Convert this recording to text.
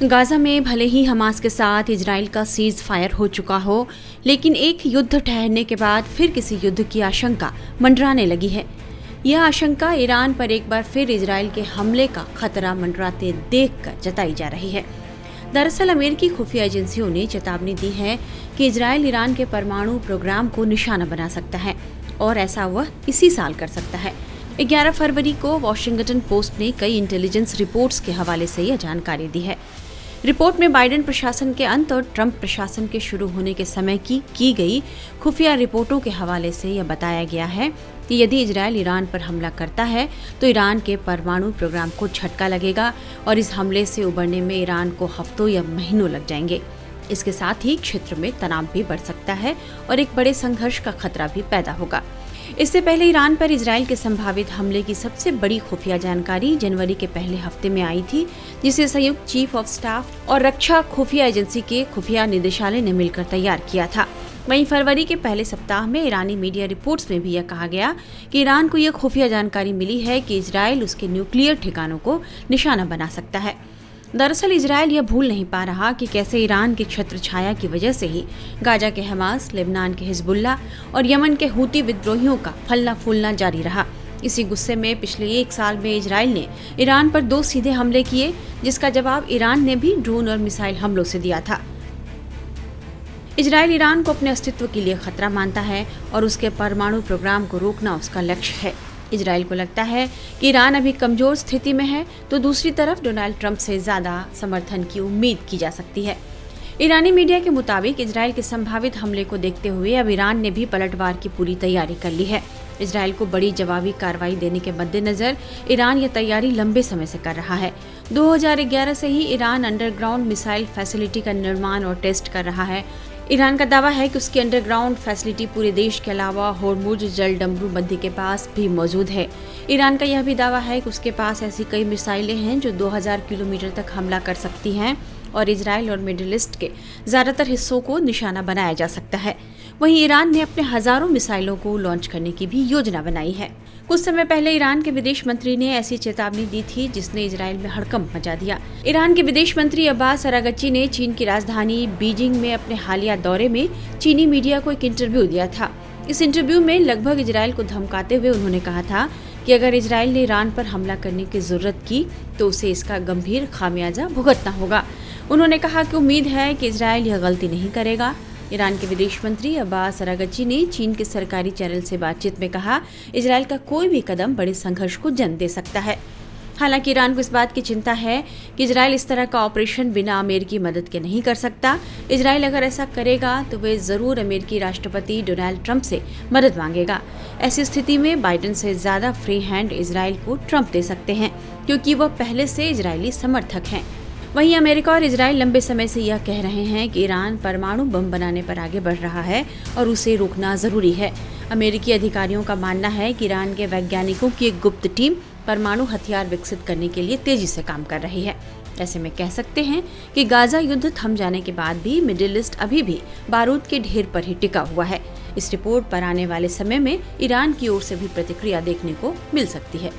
Gaza में भले ही Hamas के साथ इजराइल का सीज फायर हो चुका हो, लेकिन एक युद्ध ठहरने के बाद फिर किसी युद्ध की आशंका मंडराने लगी है। यह आशंका ईरान पर एक बार फिर इजराइल के हमले का खतरा मंडराते देखकर जताई जा रही है। दरअसल अमेरिकी खुफिया एजेंसियों ने चेतावनी दी है कि इजराइल ईरान के परमाणु प्रोग्राम को निशाना बना सकता है और ऐसा वह इसी साल कर सकता है। 11 फरवरी को वॉशिंगटन पोस्ट ने कई इंटेलिजेंस रिपोर्ट्स के हवाले से यह जानकारी दी है। रिपोर्ट में बाइडेन प्रशासन के अंत और ट्रंप प्रशासन के शुरू होने के समय की गई खुफिया रिपोर्टों के हवाले से यह बताया गया है कि यदि इजराइल ईरान पर हमला करता है तो ईरान के परमाणु प्रोग्राम को झटका लगेगा और इस हमले से उबरने में ईरान को हफ्तों या महीनों लग जाएंगे। इसके साथ ही क्षेत्र में तनाव भी बढ़ सकता है और एक बड़े संघर्ष का खतरा भी पैदा होगा। इससे पहले ईरान पर इजराइल के संभावित हमले की सबसे बड़ी खुफिया जानकारी जनवरी के पहले हफ्ते में आई थी, जिसे संयुक्त चीफ ऑफ स्टाफ और रक्षा खुफिया एजेंसी के खुफिया निदेशालय ने मिलकर तैयार किया था। वहीं फरवरी के पहले सप्ताह में ईरानी मीडिया रिपोर्ट्स में भी यह कहा गया कि ईरान को यह खुफिया जानकारी मिली है कि इजराइल उसके न्यूक्लियर ठिकानों को निशाना बना सकता है। दरअसल इजराइल यह भूल नहीं पा रहा कि कैसे ईरान की छत्र छाया की वजह से ही गाजा के हमास, लेबनान के हिजबुल्ला और यमन के हूती विद्रोहियों का फलना फूलना जारी रहा। इसी गुस्से में पिछले 1 साल में इजराइल ने ईरान पर 2 सीधे हमले किए, जिसका जवाब ईरान ने भी ड्रोन और मिसाइल हमलों से दिया था। इजराइल ईरान को अपने अस्तित्व के लिए खतरा मानता है और उसके परमाणु प्रोग्राम को रोकना उसका लक्ष्य है। इजराइल को लगता है कि ईरान अभी कमजोर स्थिति में है, तो दूसरी तरफ डोनाल्ड ट्रंप से ज्यादा समर्थन की उम्मीद की जा सकती है। ईरानी मीडिया के मुताबिक इजराइल के संभावित हमले को देखते हुए अब ईरान ने भी पलटवार की पूरी तैयारी कर ली है। इजराइल को बड़ी जवाबी कार्रवाई देने के मद्देनजर ईरान यह तैयारी लंबे समय से कर रहा है। 2011 से ही ईरान अंडरग्राउंड मिसाइल फैसिलिटी का निर्माण और टेस्ट कर रहा है। ईरान का दावा है कि उसकी अंडरग्राउंड फैसिलिटी पूरे देश के अलावा होर्मुज जल डमरू बंदी के पास भी मौजूद है। ईरान का यह भी दावा है कि उसके पास ऐसी कई मिसाइलें हैं जो 2000 किलोमीटर तक हमला कर सकती हैं और इजराइल और मिडिल ईस्ट के ज्यादातर हिस्सों को निशाना बनाया जा सकता है। वहीं ईरान ने अपने हजारों मिसाइलों को लॉन्च करने की भी योजना बनाई है। कुछ समय पहले ईरान के विदेश मंत्री ने ऐसी चेतावनी दी थी जिसने इजराइल में हड़कंप मचा दिया। ईरान के विदेश मंत्री अब्बास अरागची ने चीन की राजधानी बीजिंग में अपने हालिया दौरे में चीनी मीडिया को एक इंटरव्यू दिया था। इस इंटरव्यू में लगभग इजराइल को धमकाते हुए उन्होंने कहा था कि अगर इजराइल ने ईरान पर हमला करने की जरूरत की तो उसे इसका गंभीर खामियाजा भुगतना होगा। उन्होंने कहा कि उम्मीद है कि इजराइल यह गलती नहीं करेगा। ईरान के विदेश मंत्री अब्बास अरागची ने चीन के सरकारी चैनल से बातचीत में कहा, इजराइल का कोई भी कदम बड़े संघर्ष को जन्म दे सकता है। हालांकि ईरान को इस बात की चिंता है कि इजराइल इस तरह का ऑपरेशन बिना अमेरिकी मदद के नहीं कर सकता। इजराइल अगर ऐसा करेगा तो वे जरूर अमेरिकी राष्ट्रपति डोनाल्ड ट्रंप से मदद मांगेगा। ऐसी स्थिति में बाइडेन से ज्यादा फ्री हैंड इजराइल को ट्रंप दे सकते हैं, क्योंकि वह पहले से इजरायली समर्थक हैं। वहीं अमेरिका और इजराइल लंबे समय से यह कह रहे हैं कि ईरान परमाणु बम बनाने पर आगे बढ़ रहा है और उसे रोकना जरूरी है। अमेरिकी अधिकारियों का मानना है कि ईरान के वैज्ञानिकों की एक गुप्त टीम परमाणु हथियार विकसित करने के लिए तेजी से काम कर रही है। ऐसे में कह सकते हैं कि गाजा युद्ध थम जाने के बाद भी मिडिल ईस्ट अभी भी बारूद के ढेर पर ही टिका हुआ है। इस रिपोर्ट पर आने वाले समय में ईरान की ओर से भी प्रतिक्रिया देखने को मिल सकती है।